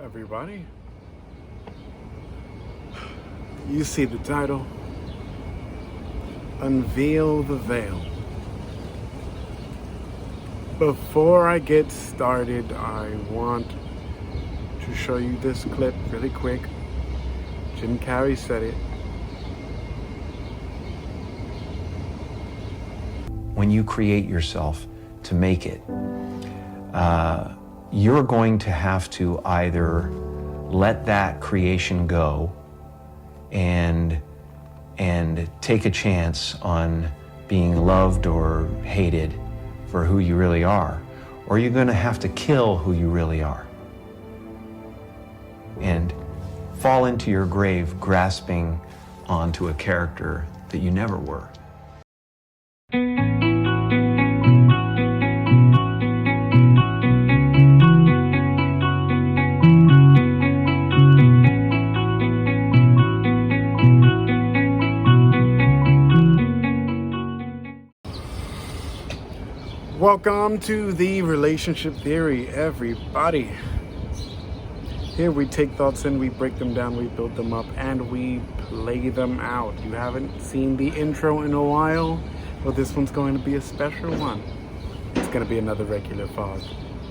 everybody. You see the title, Unveil the Veil. Before I get started, I want to show you this clip really quick. Jim Carrey said it. When you create yourself to make it, you're going to have to either let that creation go and take a chance on being loved or hated for who you really are, or you're going to have to kill who you really are and fall into your grave grasping onto a character that you never were. Welcome to the Relationship Theory, everybody. Here we take thoughts and we break them down, we build them up, and we play them out. You haven't seen the intro in a while? Well, this one's going to be a special one. It's going to be another regular fog.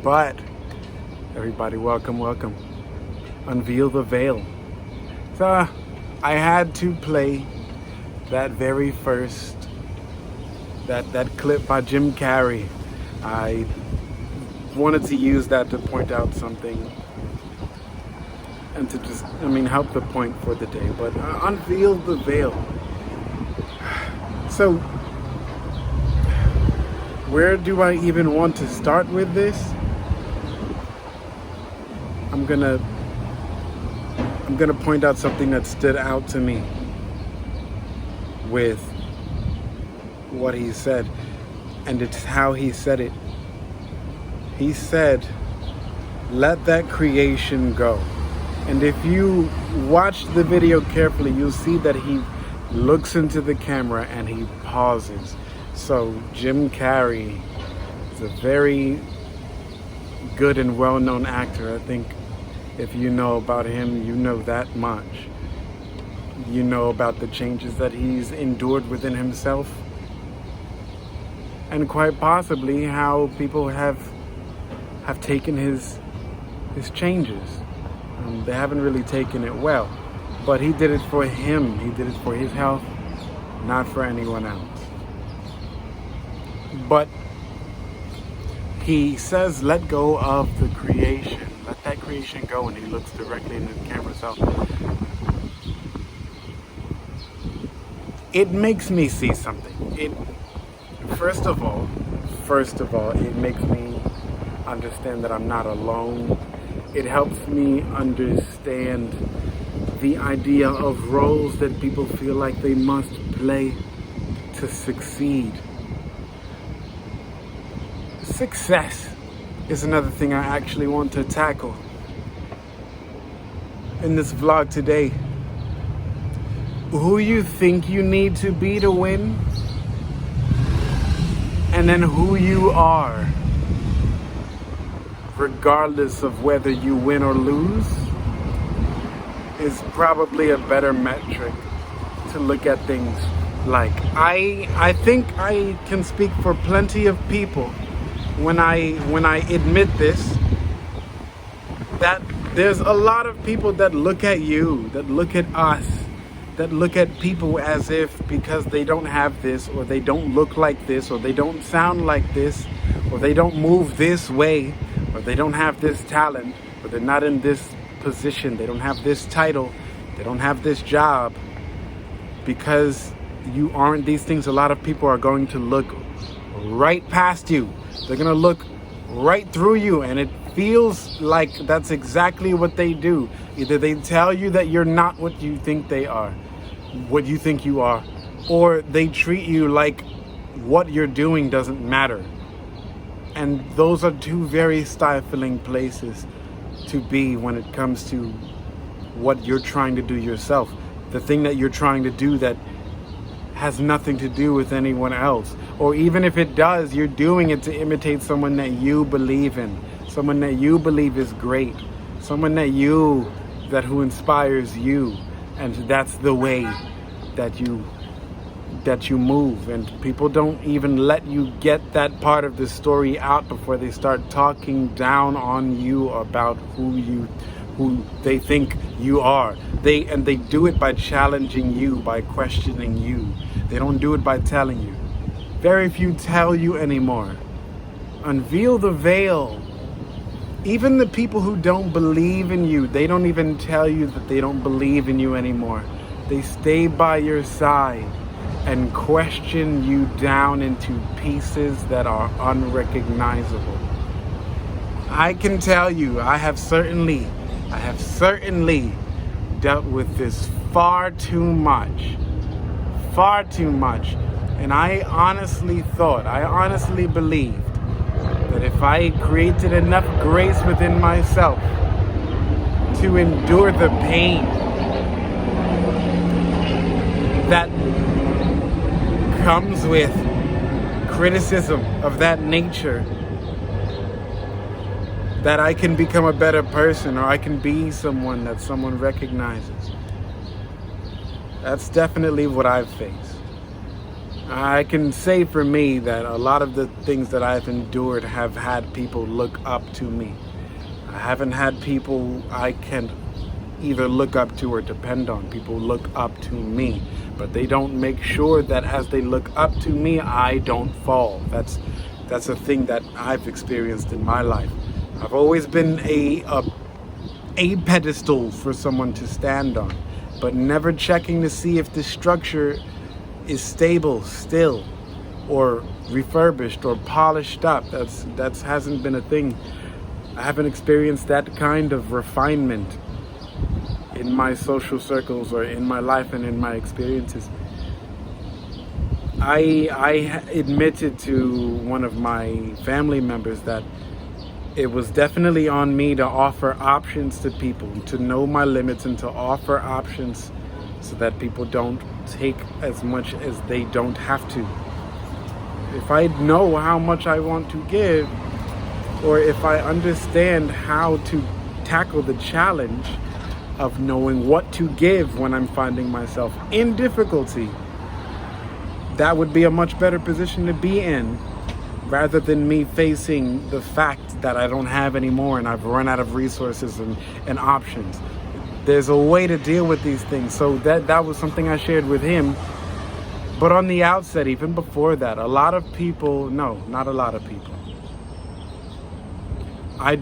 But, everybody, welcome. Unveil the Veil. So, I had to play that very first, that clip by Jim Carrey. I wanted to use that to point out something and to just, help the point for the day. But unveil the veil. So, where do I even want to start with this? I'm gonna point out something that stood out to me with what he said, and it's how he said it. He said, let that creation go. And if you watch the video carefully, you'll see that he looks into the camera and he pauses. So Jim Carrey is a very good and well-known actor. I think if you know about him, you know that much. You know about the changes that he's endured within himself, and quite possibly how people have taken his changes. They haven't really taken it well, but he did it for him. He did it for his health, not for anyone else. But he says, let go of the creation. Let that creation go, and he looks directly into the camera. So it makes me see something. First of all, it makes me understand that I'm not alone. It helps me understand the idea of roles that people feel like they must play to succeed. Success is another thing I actually want to tackle in this vlog today. Who you think you need to be to win, and then who you are, regardless of whether you win or lose, is probably a better metric to look at things like. I think I can speak for plenty of people when I admit this, that there's a lot of people that look at you, that look at us, that look at people as if because they don't have this, or they don't look like this, or they don't sound like this, or they don't move this way, or they don't have this talent, or they're not in this position, they don't have this title, they don't have this job. Because you aren't these things, a lot of people are going to look right past you. They're going to look right through you, and it feels like that's exactly what they do. Either they tell you that you're not what you think they are, what you think you are, or they treat you like what you're doing doesn't matter. And those are two very stifling places to be when it comes to what you're trying to do yourself. The thing that you're trying to do that has nothing to do with anyone else. Or even if it does, you're doing it to imitate someone that you believe in, someone that you believe is great, someone that who inspires you, and that's the way that you move. And people don't even let you get that part of the story out before they start talking down on you about who they think you are. They do it by challenging you, by questioning you. They don't do it by telling you. Very few tell you anymore. Unveil the veil. Even the people who don't believe in you, they don't even tell you that they don't believe in you anymore. They stay by your side and question you down into pieces that are unrecognizable. I can tell you, I have certainly dealt with this far too much. And I honestly believed that if I created enough grace within myself to endure the pain that comes with criticism of that nature, that I can become a better person, or I can be someone that someone recognizes. That's definitely what I've faced. I can say for me that a lot of the things that I've endured have had people look up to me. I haven't had people I can either look up to or depend on. People look up to me, but they don't make sure that as they look up to me, I don't fall. That's a thing that I've experienced in my life. I've always been a pedestal for someone to stand on, but never checking to see if the structure is stable still, or refurbished or polished up. That hasn't been a thing. I haven't experienced that kind of refinement in my social circles or in my life and in my experiences. I admitted to one of my family members that it was definitely on me to offer options to people, to know my limits and to offer options so that people don't take as much as they don't have to. If I know how much I want to give, or if I understand how to tackle the challenge of knowing what to give when I'm finding myself in difficulty, that would be a much better position to be in, rather than me facing the fact that I don't have any more and I've run out of resources and options. There's a way to deal with these things. So that was something I shared with him. But on the outset, even before that, not a lot of people. I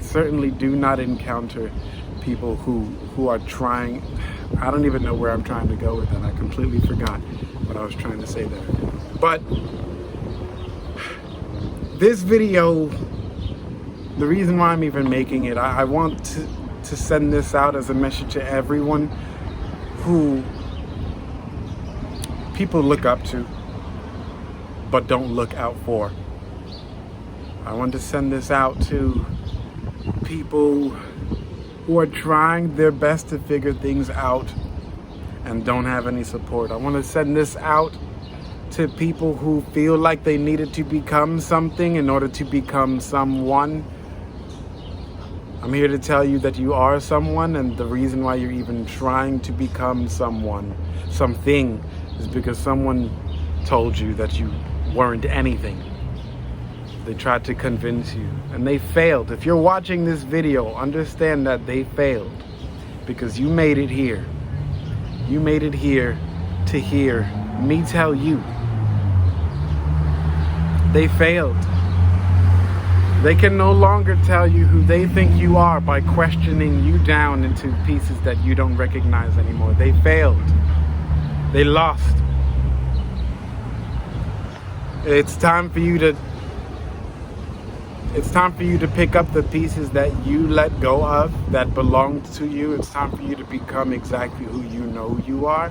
certainly do not encounter people who are trying. I don't even know where I'm trying to go with that. I completely forgot what I was trying to say there. But this video, the reason why I'm even making it, I want to send this out as a message to everyone who people look up to but don't look out for. I want to send this out to people who are trying their best to figure things out and don't have any support. I want to send this out to people who feel like they needed to become something in order to become someone. I'm here to tell you that you are someone, and the reason why you're even trying to become something, is because someone told you that you weren't anything. They tried to convince you, and they failed. If you're watching this video, understand that they failed, because you made it here. You made it here to hear me tell you. They failed. They can no longer tell you who they think you are by questioning you down into pieces that you don't recognize anymore. They failed. They lost. It's time for you to pick up the pieces that you let go of, that belonged to you. It's time for you to become exactly who you know you are.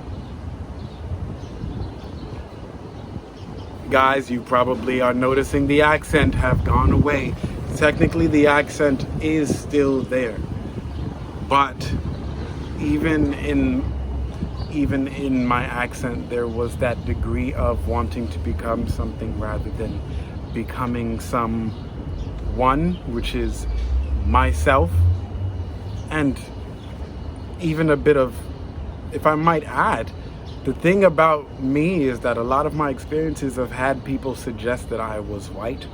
Guys, you probably are noticing the accent have gone away. Technically, the accent is still there, but even in my accent, there was that degree of wanting to become something rather than becoming some One, which is myself, and even a bit of, if I might add, the thing about me is that a lot of my experiences have had people suggest that I was white.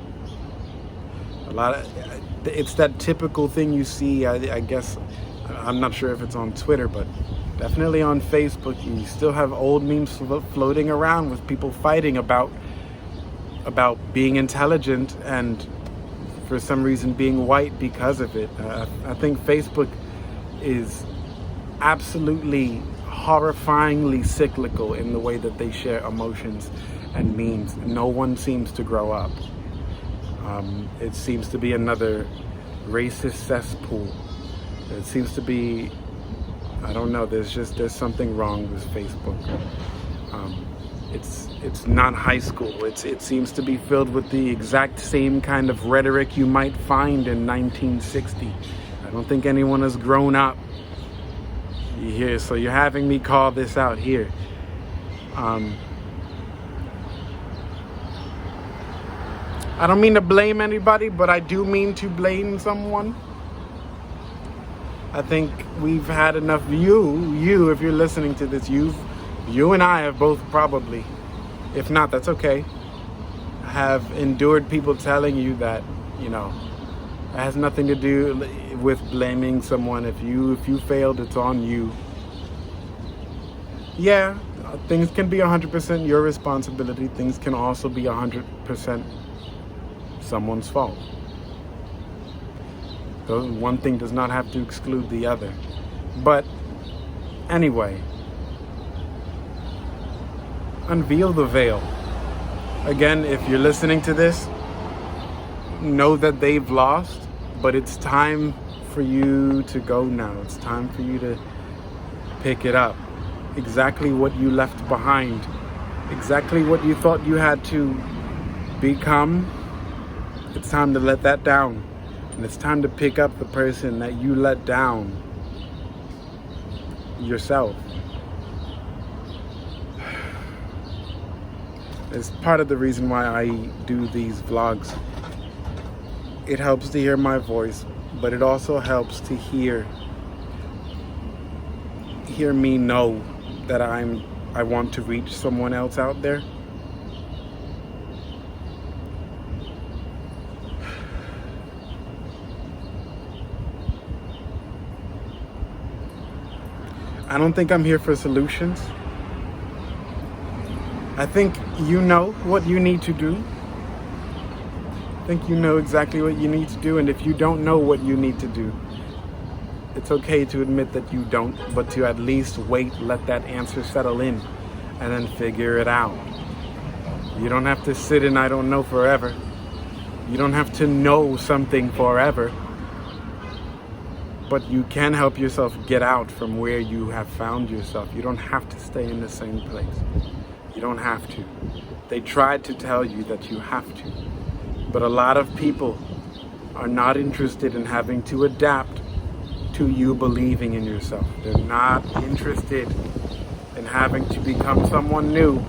It's that typical thing you see, I guess, I'm not sure if it's on Twitter, but definitely on Facebook. You still have old memes floating around with people fighting about being intelligent and for some reason being white because of it. I think Facebook is absolutely horrifyingly cyclical in the way that they share emotions and memes. No one seems to grow up. It seems to be another racist cesspool. It seems to be, I don't know, there's something wrong with Facebook. It's not high school. It seems to be filled with the exact same kind of rhetoric you might find in 1960. I don't think anyone has grown up. You hear? So you're having me call this out here. I don't mean to blame anybody, but I do mean to blame someone. I think we've had enough. You, if you're listening to this, you and I have both probably, if not, that's okay, have endured people telling you that, it has nothing to do with blaming someone. If you failed, it's on you. Yeah, things can be 100% your responsibility. Things can also be 100% someone's fault. One thing does not have to exclude the other. But anyway, unveil the veil. Again, if you're listening to this, know that they've lost, but it's time for you to go now. It's time for you to pick it up. Exactly what you left behind, exactly what you thought you had to become, it's time to let that down. And it's time to pick up the person that you let down, yourself. It's part of the reason why I do these vlogs. It helps to hear my voice, but it also helps to hear me know that I want to reach someone else out there. I don't think I'm here for solutions. I think you know what you need to do. I think you know exactly what you need to do, and if you don't know what you need to do, it's okay to admit that you don't, but to at least wait, let that answer settle in, and then figure it out. You don't have to sit in I don't know forever. You don't have to know something forever. But you can help yourself get out from where you have found yourself. You don't have to stay in the same place. You don't have to. They tried to tell you that you have to. But a lot of people are not interested in having to adapt to you believing in yourself. They're not interested in having to become someone new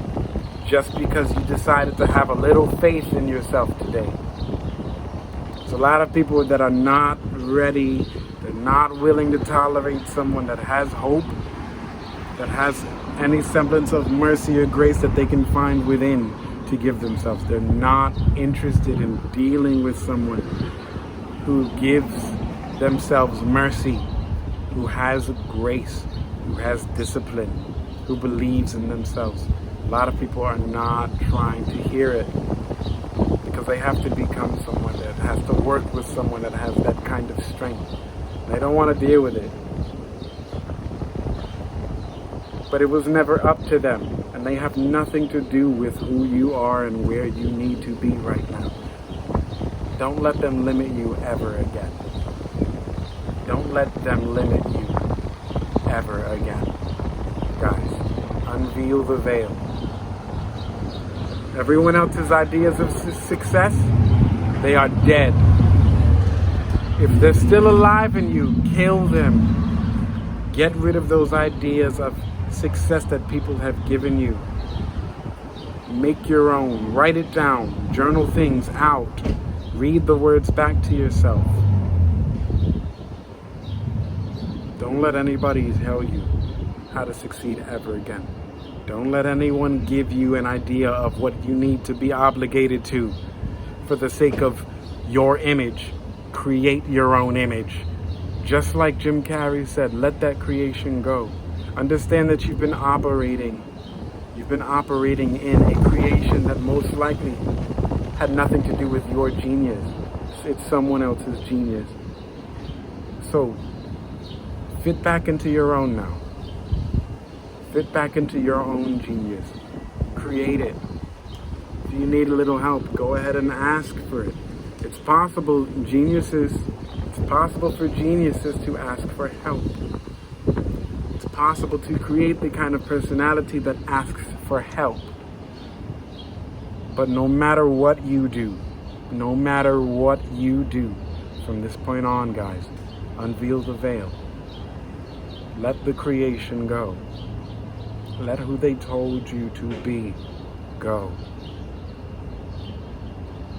just because you decided to have a little faith in yourself today. There's a lot of people that are not ready. They're not willing to tolerate someone that has hope, that has any semblance of mercy or grace that they can find within to give themselves. They're not interested in dealing with someone who gives themselves mercy, who has grace, who has discipline, who believes in themselves. A lot of people are not trying to hear it because they have to become someone that has to work with someone that has that kind of strength. They don't want to deal with it. But it was never up to them, and they have nothing to do with who you are and where you need to be right now. Don't let them limit you ever again. Don't let them limit you ever again. Guys, unveil the veil. Everyone else's ideas of success, they are dead. If they're still alive in you, kill them. Get rid of those ideas of success that people have given you. Make your own. Write it down. Journal things out. Read the words back to yourself. Don't let anybody tell you how to succeed ever again. Don't let anyone give you an idea of what you need to be obligated to for the sake of your image. Create your own image. Just like Jim Carrey said, let that creation go. Understand that you've been operating in a creation that most likely had nothing to do with your genius. It's someone else's genius. So, fit back into your own now. Fit back into your own genius. Create it. If you need a little help, go ahead and ask for it. It's possible for geniuses to ask for help. It's possible to create the kind of personality that asks for help. But no matter what you do, from this point on, guys, unveil the veil. Let the creation go. Let who they told you to be go.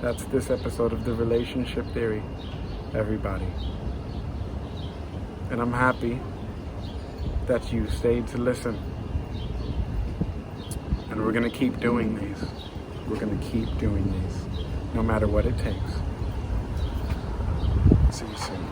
That's this episode of The Relationship Theory, everybody. And I'm happy that you stayed to listen. And we're going to keep doing these. We're going to keep doing these, no matter what it takes. See you soon.